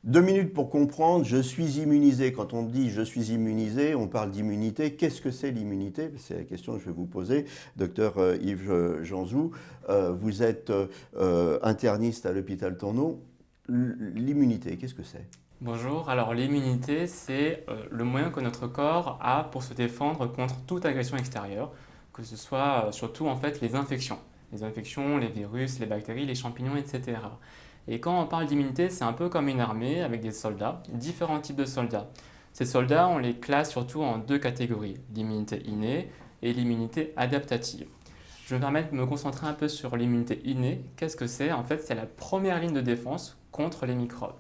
2 minutes pour comprendre, je suis immunisé. Quand on dit je suis immunisé, on parle d'immunité. Qu'est-ce que c'est l'immunité? C'est la question que je vais vous poser. Docteur Yves Janzou, vous êtes interniste à l'hôpital Tourneau. L'immunité, qu'est-ce que c'est? Bonjour, alors l'immunité, c'est le moyen que notre corps a pour se défendre contre toute agression extérieure, que ce soit surtout en fait les infections. Les infections, les virus, les bactéries, les champignons, etc. Et quand on parle d'immunité, c'est un peu comme une armée avec des soldats, différents types de soldats. Ces soldats, on les classe surtout en deux catégories, l'immunité innée et l'immunité adaptative. Je vais me permettre de me concentrer un peu sur l'immunité innée. Qu'est-ce que c'est? En fait, c'est la première ligne de défense contre les microbes.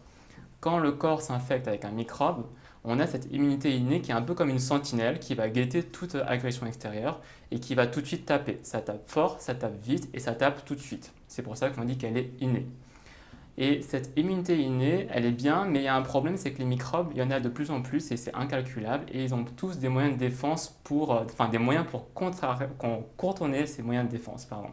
Quand le corps s'infecte avec un microbe, on a cette immunité innée qui est un peu comme une sentinelle qui va guetter toute agression extérieure et qui va tout de suite taper. Ça tape fort, ça tape vite et ça tape tout de suite. C'est pour ça qu'on dit qu'elle est innée. Et cette immunité innée, elle est bien, mais il y a un problème, c'est que les microbes, il y en a de plus en plus et c'est incalculable. Et ils ont tous des moyens de défense des moyens pour contourner ces moyens de défense, pardon.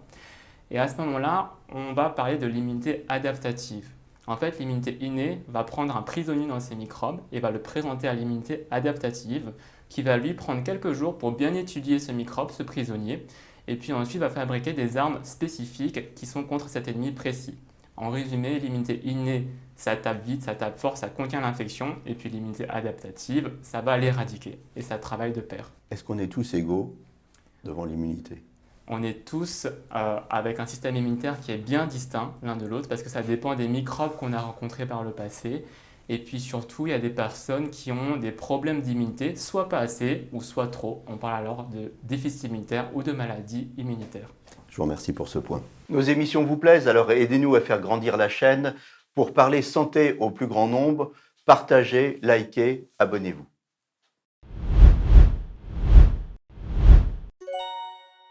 Et à ce moment-là, on va parler de l'immunité adaptative. En fait, l'immunité innée va prendre un prisonnier dans ces microbes et va le présenter à l'immunité adaptative qui va lui prendre quelques jours pour bien étudier ce microbe, ce prisonnier, et puis ensuite va fabriquer des armes spécifiques qui sont contre cet ennemi précis. En résumé, l'immunité innée, ça tape vite, ça tape fort, ça contient l'infection, et puis l'immunité adaptative, ça va l'éradiquer, et ça travaille de pair. Est-ce qu'on est tous égaux devant l'immunité? On est tous avec un système immunitaire qui est bien distinct l'un de l'autre parce que ça dépend des microbes qu'on a rencontrés par le passé. Et puis surtout, il y a des personnes qui ont des problèmes d'immunité, soit pas assez ou soit trop. On parle alors de déficit immunitaire ou de maladie immunitaire. Je vous remercie pour ce point. Nos émissions vous plaisent, alors aidez-nous à faire grandir la chaîne pour parler santé au plus grand nombre. Partagez, likez, abonnez-vous.